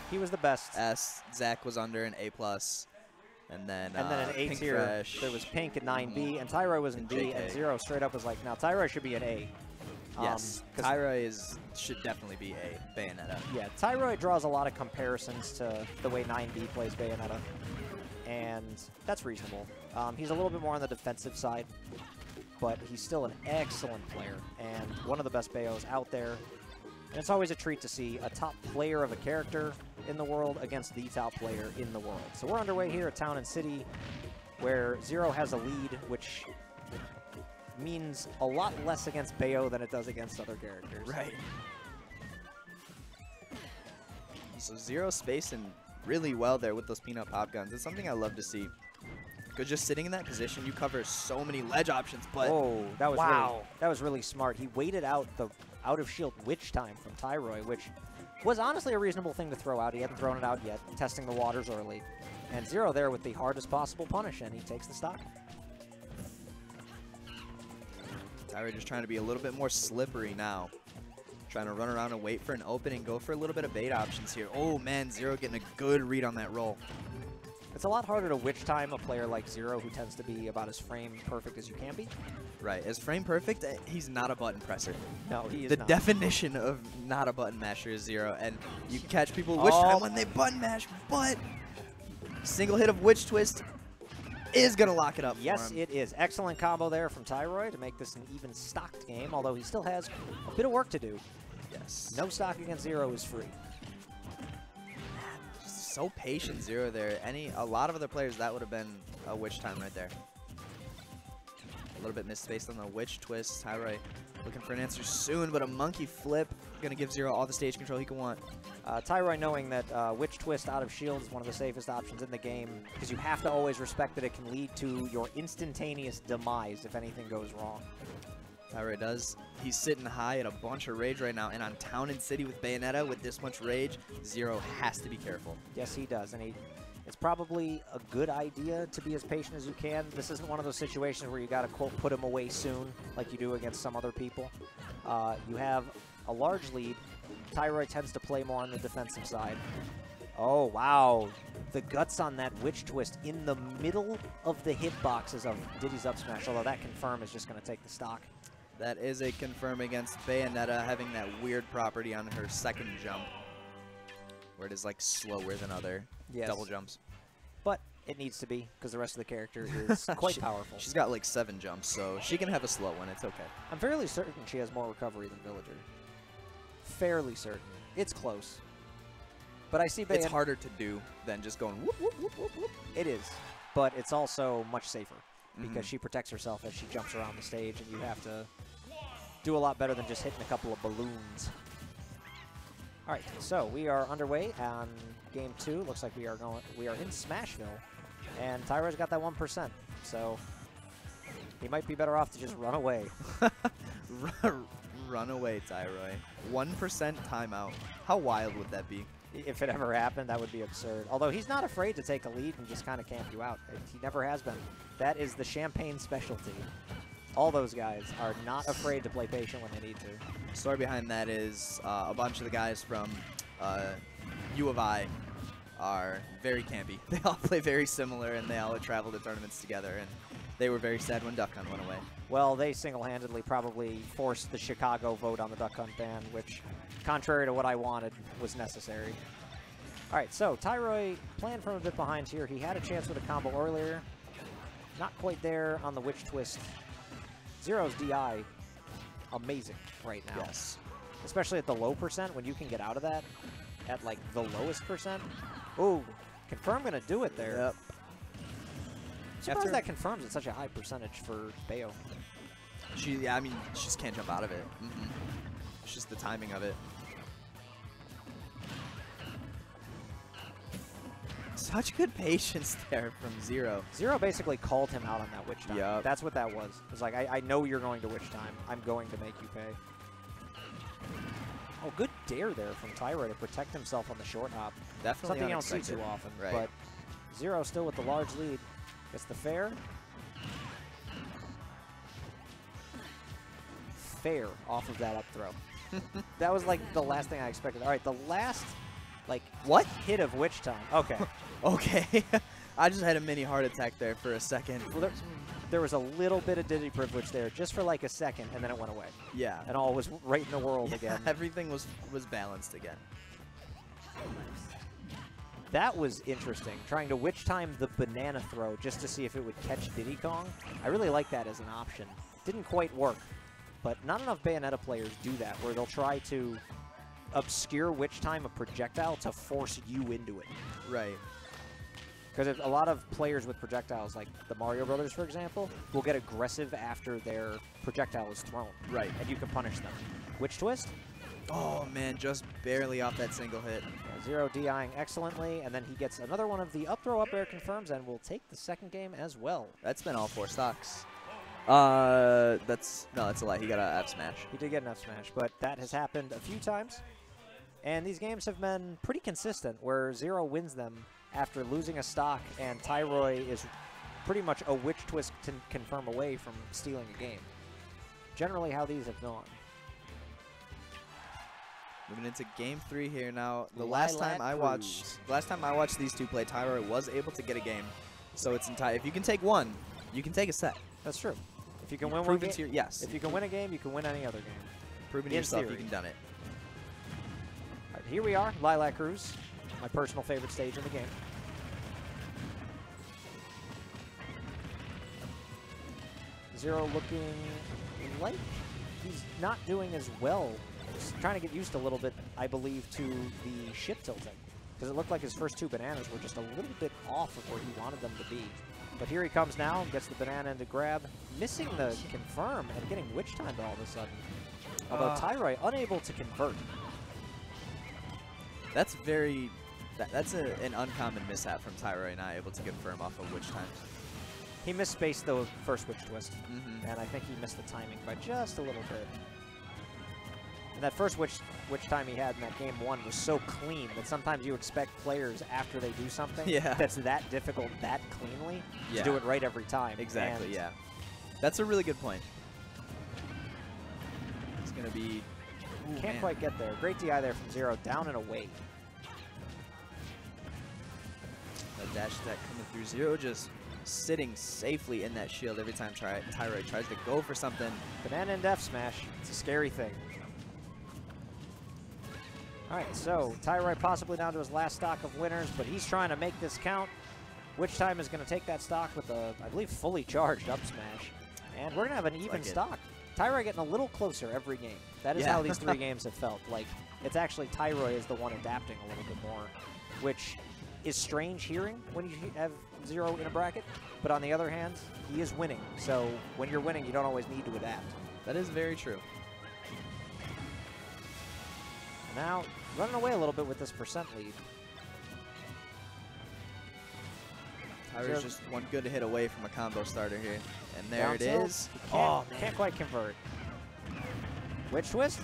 He was the best. S. Zach was under an A+. And then an A Pink tier. Fresh. There was Pink at 9B, and Tyroy was in B, JK. and Zero straight up was like, now Tyroy should be an A. Yes, Tyroy should definitely be a Bayonetta. Yeah, Tyroy draws a lot of comparisons to the way 9B plays Bayonetta, and that's reasonable. He's a little bit more on the defensive side, but he's still an excellent player and one of the best Bayos out there. And it's always a treat to see a top player of a character in the world against the top player in the world. So we're underway here at Town and City, where Zero has a lead, which means a lot less against Bayo than it does against other characters. Right. So Zero spacing really well there with those peanut pop guns. It's something I love to see. Because just sitting in that position, you cover so many ledge options. But oh, that was really smart. He waited out the out of shield witch time from Tyroy, which was honestly a reasonable thing to throw out. He hadn't thrown it out yet, testing the waters early. And Zero there with the hardest possible punish, and he takes the stock. Tyroy just trying to be a little bit more slippery now. Trying to run around and wait for an opening, go for a little bit of bait options here. Oh man, Zero getting a good read on that roll. It's a lot harder to witch time a player like Zero, who tends to be about as frame perfect as you can be. Right, as frame perfect, he's not a button presser. No, he is the not. Definition of not a button masher is Zero, and you catch people witch time when they button mash, but single hit of witch twist is gonna lock it up for Yes, him. it is. Excellent combo there from Tyroy to make this an even stocked game, although he still has a bit of work to do. Yes. No stock against Zero is free. So patient, Zero there. A lot of other players, that would have been a witch time right there. A little bit misspaced on the witch twist. Tyroy looking for an answer soon, but a monkey flip gonna give Zero all the stage control he can want. Tyroy knowing that witch twist out of shield is one of the safest options in the game, because you have to always respect that it can lead to your instantaneous demise if anything goes wrong. Tyroy does. He's sitting high at a bunch of rage right now, and on Town and City with Bayonetta with this much rage, Zero has to be careful. Yes, he does, and it's probably a good idea to be as patient as you can. This isn't one of those situations where you got to, quote, put him away soon like you do against some other people. You have a large lead. Tyroy tends to play more on the defensive side. Oh, wow. The guts on that witch twist in the middle of the hitboxes of Diddy's up smash, although that confirm is just going to take the stock. That is a confirm against Bayonetta having that weird property on her second jump, where it is like slower than other double jumps. But it needs to be, because the rest of the character is quite powerful. She's got like 7 jumps, so she can have a slow one. It's okay. I'm fairly certain she has more recovery than Villager. Fairly certain. It's close. But I see Bayonetta. It's harder to do than just going whoop, whoop, whoop, whoop, whoop. It is. But it's also much safer, because she protects herself as she jumps around the stage, and you have to do a lot better than just hitting a couple of balloons. All right, so we are underway on game 2. Looks like we are in Smashville, and Tyro's got that 1%. So he might be better off to just run away. Run away, Tyroy. 1% timeout. How wild would that be? If it ever happened, that would be absurd. Although he's not afraid to take a lead and just kind of camp you out. He never has been. That is the Champagne specialty. All those guys are not afraid to play patient when they need to. The story behind that is a bunch of the guys from U of I are very campy. They all play very similar, and they all travel to tournaments together, and they were very sad when Duck Hunt went away. Well, they single-handedly probably forced the Chicago vote on the Duck Hunt ban, which, contrary to what I wanted, was necessary. All right, so Tyroy playing from a bit behind here. He had a chance with a combo earlier. Not quite there on the witch twist. Zero's DI, amazing right now. Yes. Especially at the low percent, when you can get out of that at like the lowest percent. Ooh, confirm gonna do it there. Yep. Surprised that confirms at such a high percentage for Bayo. Yeah, I mean, she just can't jump out of it. It's just the timing of it. Such good patience there from Zero. Zero basically called him out on that witch time. Yep. That's what that was. It was like, I know you're going to witch time. I'm going to make you pay. Oh, good dare there from Tyroy to protect himself on the short hop. Definitely something you don't see unexpected. too often. Right. But Zero still with the large lead. Gets the fair. Fair off of that up throw. That was like the last thing I expected. All right, the last like, What? hit of Witch Time. Okay. Okay. I just had a mini heart attack there for a second. Well, there was a little bit of Diddy privilege there, just for like a second, and then it went away. Yeah. And all was right in the world again. Everything was balanced again. That was interesting, trying to Witch Time the banana throw just to see if it would catch Diddy Kong. I really like that as an option. Didn't quite work, but not enough Bayonetta players do that, where they'll try to obscure Witch Time a projectile to force you into it. Right. Because a lot of players with projectiles, like the Mario Brothers, for example, will get aggressive after their projectile is thrown. Right. And you can punish them. Witch Twist? Oh, man, just barely off that single hit. Zero DIing excellently, and then he gets another one of the up throw up air confirms and will take the second game as well. That's been all 4 stocks. No, that's a lie. He got an F smash. He did get an F smash, but that has happened a few times. And these games have been pretty consistent, where Zero wins them after losing a stock, and Tyroy is pretty much a Witch Twist to confirm away from stealing a game. Generally how these have gone. Moving into game 3 here now. The last time I watched these two play, Tyroy was able to get a game. So it's if you can take one, you can take a set. That's true. If you can win one game, yes. If you can win a game, you can win any other game. Proving to yourself you can done it. All right, here we are, Lilac Cruise, my personal favorite stage in the game. Zero looking like he's not doing as well. Just trying to get used a little bit, I believe, to the ship tilting. Because it looked like his first 2 bananas were just a little bit off of where he wanted them to be. But here he comes now, gets the banana into grab, missing the confirm and getting Witch Timed all of a sudden. Although Tyroy unable to convert. That's that's an uncommon mishap from Tyroy, not able to confirm off of Witch Time. He misspaced the first Witch Twist, and I think he missed the timing by just a little bit. And that first Witch Time he had in that game 1 was so clean that sometimes you expect players, after they do something that's that difficult, that cleanly, to do it right every time. Exactly, and that's a really good point. It's going to be... Can't quite get there. Great DI there from Zero, down and away. A dash attack coming through. Zero just sitting safely in that shield every time Tyroy tries to go for something. Banana and F smash. It's a scary thing. All right, so Tyroy possibly down to his last stock of winners, but he's trying to make this count. Witch Time is going to take that stock with a, I believe, fully charged up smash. And we're going to have an even stock. Tyroy getting a little closer every game. That is how these 3 games have felt. Like, it's actually Tyroy is the one adapting a little bit more, which is strange hearing when you have Zero in a bracket. But on the other hand, he is winning. So when you're winning, you don't always need to adapt. That is very true. Now, running away a little bit with this percent lead. Tyroy's just one good hit away from a combo starter here. And there it is. Can't quite convert. Witch Twist?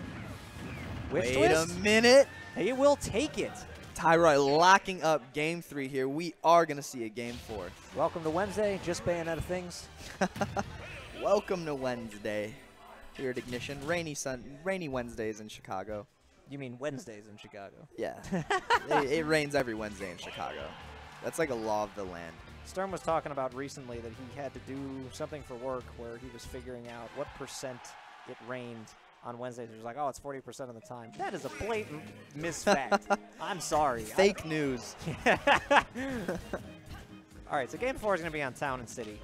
Wait a minute. He will take it. Tyroy locking up game 3 here. We are going to see a game 4. Welcome to Wednesday. Just Bayonetta things. Welcome to Wednesday here at Ignition. Rainy Wednesdays in Chicago. You mean Wednesdays in Chicago? Yeah. it rains every Wednesday in Chicago. That's like a law of the land. Stern was talking about recently that he had to do something for work where he was figuring out what percent it rained on Wednesdays. He was like, oh, it's 40% of the time. That is a blatant misfact. I'm sorry. Fake news. All right, so game 4 is going to be on Town and City.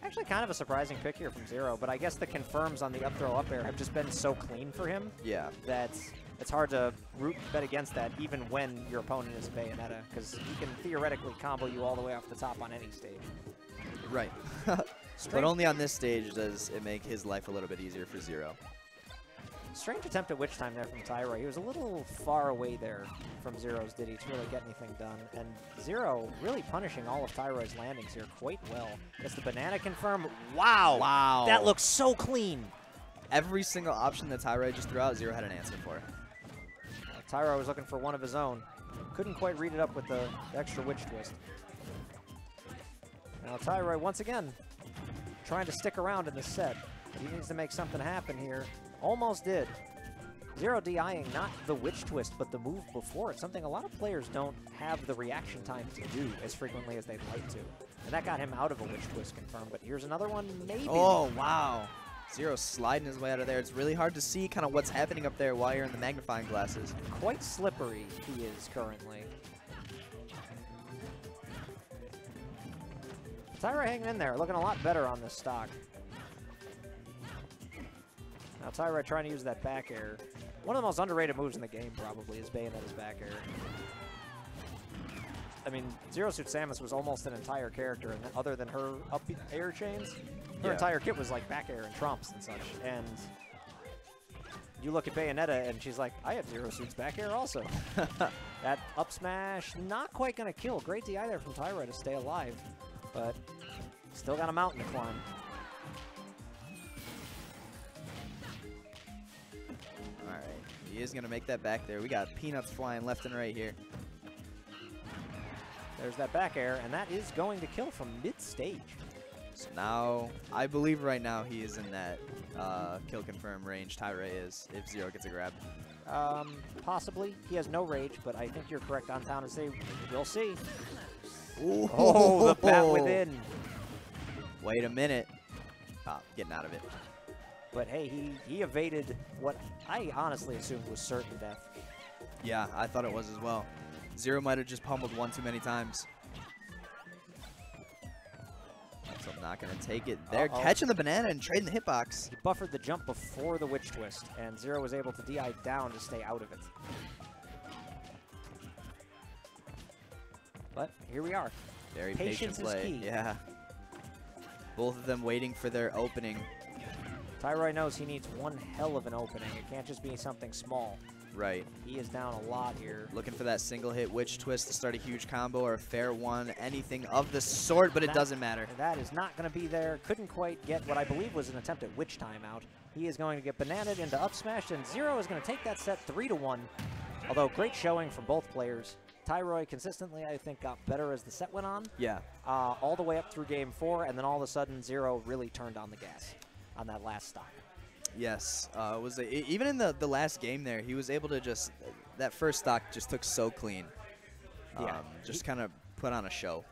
Actually, kind of a surprising pick here from Zero, but I guess the confirms on the up throw up air have just been so clean for him. Yeah. That it's hard to bet against that even when your opponent is Bayonetta, because he can theoretically combo you all the way off the top on any stage. Right. But only on this stage does it make his life a little bit easier for Zero. Strange attempt at Witch Time there from Tyroy. He was a little far away there from Zero's Diddy to really get anything done. And Zero really punishing all of Tyroy's landings here quite well. Gets the banana confirm. Wow. Wow. That looks so clean. Every single option that Tyroy just threw out, Zero had an answer for. Tyroy was looking for one of his own. Couldn't quite read it up with the extra Witch Twist. Now Tyroy, once again, trying to stick around in this set. He needs to make something happen here. Almost did. Zero DIing not the witch twist, but the move before it. Something a lot of players don't have the reaction time to do as frequently as they'd like to. And that got him out of a witch twist confirmed. But here's another one, maybe. Oh, wow. Zero sliding his way out of there. It's really hard to see kind of what's happening up there while you're in the magnifying glasses. Quite slippery he is currently. Tyroy hanging in there, looking a lot better on this stock. Now Tyroy trying to use that back air. One of the most underrated moves in the game probably is Bayonetta's back air. I mean, Zero Suit Samus was almost an entire character, and other than her up air chains, her entire kit was like back air and trumps and such. And you look at Bayonetta, and she's like, I have Zero Suit's back air also. That up smash, not quite going to kill. Great DI there from Tyroy to stay alive, but still got a mountain to climb. All right, he is going to make that back there. We got peanuts flying left and right here. There's that back air, and that is going to kill from mid-stage. So now, I believe right now he is in that kill confirm range. Tyroy is, if Zero gets a grab. Possibly. He has no rage, but I think you're correct on town to say we'll see. Ooh. Oh, the bat within. Wait a minute. Oh, getting out of it. But hey, he evaded what I honestly assumed was certain death. Yeah, I thought it was as well. Zero might have just pummeled one too many times. So I'm not going to take it. They're catching the banana and trading the hitbox. He buffered the jump before the witch twist, and Zero was able to DI down to stay out of it. But here we are. Very Patience patient play. is key. Yeah. Both of them waiting for their opening. Tyroy knows he needs one hell of an opening. It can't just be something small. Right. He is down a lot here. Looking for that single hit witch twist to start a huge combo or a fair one, anything of the sort, but it doesn't matter. That is not going to be there. Couldn't quite get what I believe was an attempt at witch timeout. He is going to get bananaed into up smash, and Zero is going to take that set 3-1. Although great showing from both players. Tyroy consistently, I think, got better as the set went on. Yeah. All the way up through game 4, and then all of a sudden, Zero really turned on the gas on that last stock. Yes, even in the last game there, he was able to just, that first stock just took so clean. Yeah. Just kind of put on a show.